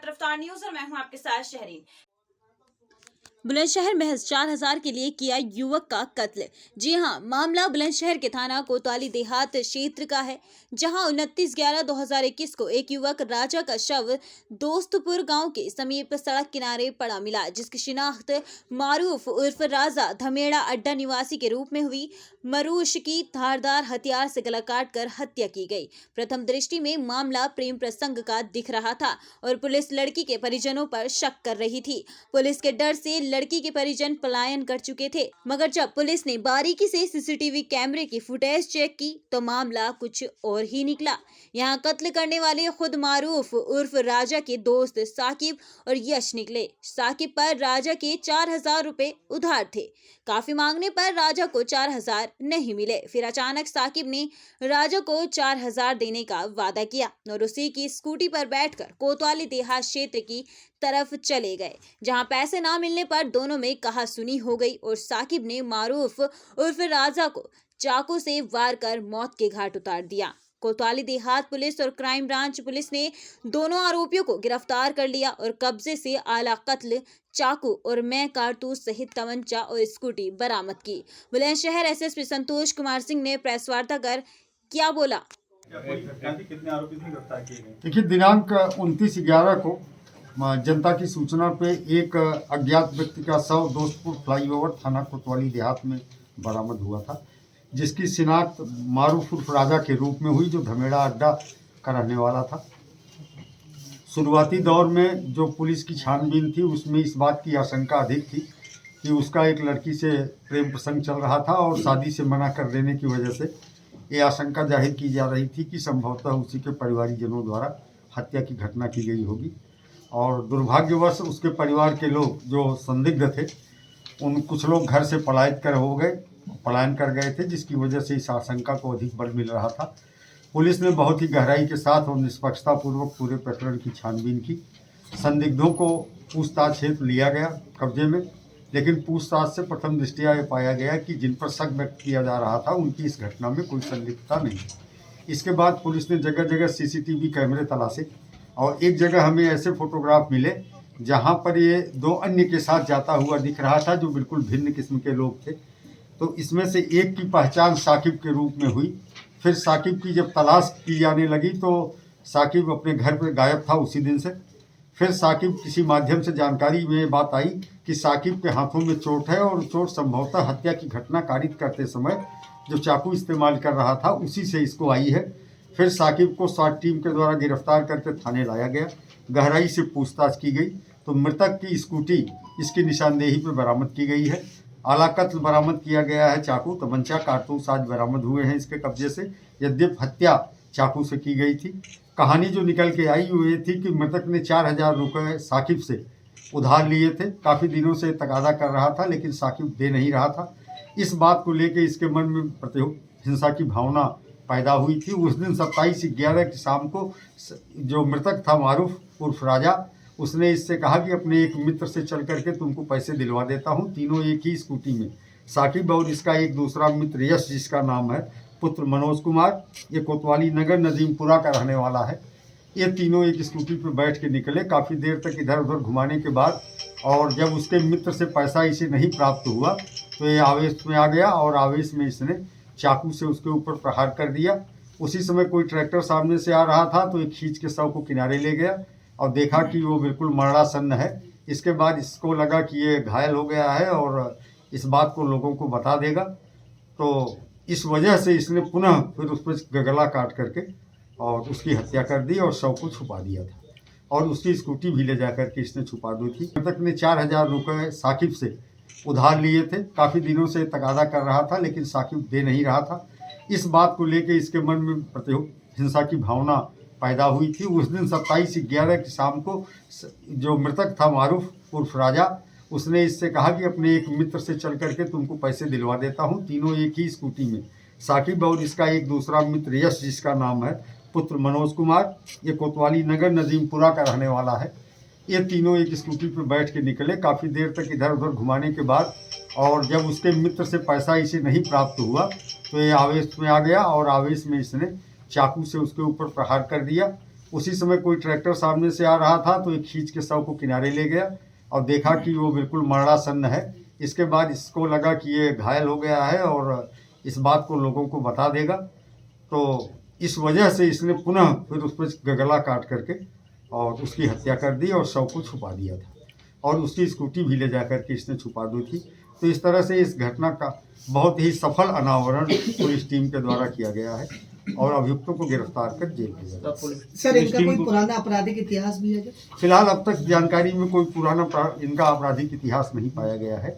रफ्तार न्यूज और मैं हूं आपके साथ शहरीन। बुलंदशहर महज 4,000 के लिए किया युवक का कत्ल। जी हां, मामला बुलंदशहर के थाना कोतवाली देहात क्षेत्र का है, जहां 29/11/2021 को एक युवक राजा का शव दोस्तपुर गांव के समीप सड़क किनारे पड़ा मिला, जिसकी शिनाख्त मारूफ उर्फ राजा धमेड़ा अड्डा निवासी के रूप में हुई। मरूश की धारदार हथियार से गला काट कर हत्या की गई। प्रथम दृष्टि में मामला प्रेम प्रसंग का दिख रहा था और पुलिस लड़की के परिजनों पर शक कर रही थी। पुलिस के डर से लड़की के परिजन पलायन कर चुके थे, मगर जब पुलिस ने बारीकी से सीसीटीवी कैमरे की फुटेज चेक की तो मामला कुछ और ही निकला। यहां कत्ल करने वाले खुद मारूफ उर्फ राजा के दोस्त साकिब और यश निकले। साकिब पर राजा के 4,000 रुपए उधार थे। काफी मांगने पर राजा को 4,000 नहीं मिले। फिर अचानक साकिब ने राजा को 4,000 देने का वादा किया और उसी की स्कूटी पर बैठकर कोतवाली देहात क्षेत्र की तरफ चले गए, जहां पैसे ना मिलने पर दोनों में कहासुनी हो गई और साकिब ने मारूफ उर्फ राजा को चाकू से वार कर मौत के घाट उतार दिया। कोतवाली देहात पुलिस और क्राइम ब्रांच पुलिस ने दोनों आरोपियों को गिरफ्तार कर लिया और कब्जे से आला कत्ल, चाकू और मैं कारतूस सहित तमंचा और स्कूटी बरामद की। बुलंदशहर एसएसपी संतोष कुमार सिंह ने प्रेस वार्ता कर क्या बोला। कितने आरोपी गिरफ्तार किए गए? देखिए, दिनांक 29/11 को जनता की सूचना पे एक अज्ञात व्यक्ति का शव दोस्तपुर फ्लाईओवर थाना कोतवाली देहात में बरामद हुआ था, जिसकी शिनाख्त मारूफ उर्फ राजा के रूप में हुई, जो धमेड़ा अड्डा का रहने वाला था। शुरुआती दौर में जो पुलिस की छानबीन थी उसमें इस बात की आशंका अधिक थी कि उसका एक लड़की से प्रेम प्रसंग चल रहा था और शादी से मना कर देने की वजह से ये आशंका जाहिर की जा रही थी कि संभवतः उसी के परिवारीजनों द्वारा हत्या की घटना की गई होगी। और दुर्भाग्यवश उसके परिवार के लोग जो संदिग्ध थे, उन कुछ लोग घर से पलायन कर गए थे, जिसकी वजह से इस आशंका को अधिक बल मिल रहा था। पुलिस ने बहुत ही गहराई के साथ और निष्पक्षतापूर्वक पूरे प्रकरण की छानबीन की। संदिग्धों को पूछताछ हेतु लिया गया कब्जे में, लेकिन पूछताछ से प्रथम दृष्टया ये पाया गया कि जिन पर शक व्यक्त किया जा रहा था उनकी इस घटना में कोई संलिप्तता नहीं। इसके बाद पुलिस ने जगह जगह सीसीटीवी कैमरे तलाशे और एक जगह हमें ऐसे फोटोग्राफ मिले जहां पर ये दो अन्य के साथ जाता हुआ दिख रहा था, जो बिल्कुल भिन्न किस्म के लोग थे। तो इसमें से एक की पहचान साकिब के रूप में हुई। फिर साकिब की जब तलाश की जाने लगी तो साकिब अपने घर पर गायब था उसी दिन से। फिर साकिब किसी माध्यम से जानकारी में बात आई कि साकिब के हाथों में चोट है और चोट संभवतः हत्या की घटना कारित करते समय जो चाकू इस्तेमाल कर रहा था उसी से इसको आई है। फिर साकिब को स्वाट टीम के द्वारा गिरफ्तार करके थाने लाया गया। गहराई से पूछताछ की गई तो मृतक की स्कूटी इसकी निशानदेही पर बरामद की गई है। आला कत्ल बरामद किया गया है। चाकू, तमंचा, कारतूस आज बरामद हुए हैं इसके कब्जे से, यद्यप हत्या चाकू से की गई थी। कहानी जो निकल के आई वो ये थी कि मृतक ने 4,000 रुपये साकिब से उधार लिए थे। काफ़ी दिनों से तकादा कर रहा था, लेकिन साकिब दे नहीं रहा था। इस बात को लेकर इसके मन में हिंसा की भावना पैदा हुई थी। उस दिन 27/11 की शाम को जो मृतक था मारूफ उर्फ राजा, उसने इससे कहा कि अपने एक मित्र से चल करके तुमको पैसे दिलवा देता हूँ। तीनों एक ही स्कूटी में, साकिब और इसका एक दूसरा मित्र यश, जिसका नाम है पुत्र मनोज कुमार, ये कोतवाली नगर नजीमपुरा का रहने वाला है। ये तीनों एक स्कूटी पर बैठ के निकले। काफ़ी देर तक इधर उधर घुमाने के बाद और जब उसके मित्र से पैसा इसे नहीं प्राप्त हुआ तो ये आवेश में आ गया और आवेश में इसने चाकू से उसके ऊपर प्रहार कर दिया। उसी समय कोई ट्रैक्टर सामने से आ रहा था तो ये खींच के शव को किनारे ले गया और देखा कि वो बिल्कुल मरणासन्न है। इसके बाद इसको लगा कि ये घायल हो गया है और इस बात को लोगों को बता देगा, तो इस वजह से इसने पुनः फिर उस पर गला काट करके और उसकी हत्या कर दी और शव को छुपा दिया था और उसकी स्कूटी भी ले जा करके इसने छुपा दी थी। मृतक ने 4,000 रुपये साकिब से उधार लिए थे। काफ़ी दिनों से तकादा कर रहा था, लेकिन साकिब दे नहीं रहा था। इस बात को लेकर इसके मन में हिंसा की भावना पैदा हुई थी। उस दिन 27/11 की शाम को जो मृतक था मारूफ उर्फ राजा, उसने इससे कहा कि अपने एक मित्र से चल करके तुमको पैसे दिलवा देता हूँ। तीनों एक ही स्कूटी में, साकिब और इसका एक दूसरा मित्र यश, जिसका नाम है पुत्र मनोज कुमार, ये कोतवाली नगर नजीमपुरा का रहने वाला है। ये तीनों एक स्कूटी पर बैठ के निकले। काफ़ी देर तक इधर उधर घुमाने के बाद और जब उसके मित्र से पैसा इसे नहीं प्राप्त हुआ तो ये आवेश में आ गया और आवेश में इसने चाकू से उसके ऊपर प्रहार कर दिया। उसी समय कोई ट्रैक्टर सामने से आ रहा था तो ये खींच के शव को किनारे ले गया और देखा कि वो बिल्कुल मरणासन्न है। इसके बाद इसको लगा कि ये घायल हो गया है और इस बात को लोगों को बता देगा, तो इस वजह से इसने पुनः फिर उस पर गला काट करके और उसकी हत्या कर दी और शव को छुपा दिया था और उसकी स्कूटी भी ले जा करके इसने छुपा दी थी। तो इस तरह से इस घटना का बहुत ही सफल अनावरण पुलिस टीम के द्वारा किया गया है और अभियुक्तों को गिरफ्तार कर जेल भेजा गया। सर, इनका कोई पुराना आपराधिक इतिहास भी है क्या? फिलहाल अब तक जानकारी में कोई पुराना इनका आपराधिक इतिहास नहीं पाया गया है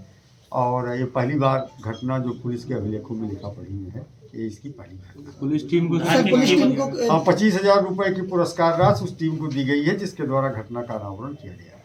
और ये पहली बार घटना जो पुलिस के अभिलेखों में लिखा पढ़ी में है, ये इसकी पहली घटना। पुलिस टीम को सर, पुलिस टीम को 25,000 रुपए की पुरस्कार राशि उस टीम को दी गई है जिसके द्वारा घटना का अनावरण किया गया है।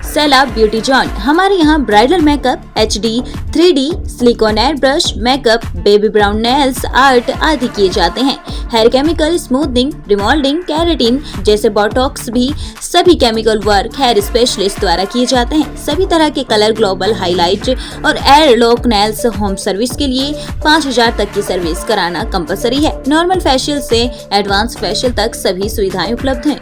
सैलाब ब्यूटी जॉन। हमारे यहाँ bridal makeup, HD, 3D, silicone air brush makeup, baby brown nails art आदि किए जाते हैं। Hair chemical, smoothening, remolding, keratin जैसे बोटॉक्स भी सभी केमिकल वर्क हेयर स्पेशलिस्ट द्वारा किए जाते हैं। सभी तरह के कलर, ग्लोबल हाईलाइट और air lock nails home service के लिए 5,000 तक की सर्विस कराना कंपलसरी है। नॉर्मल फेशियल से एडवांस फेशियल तक सभी सुविधाएं उपलब्ध हैं।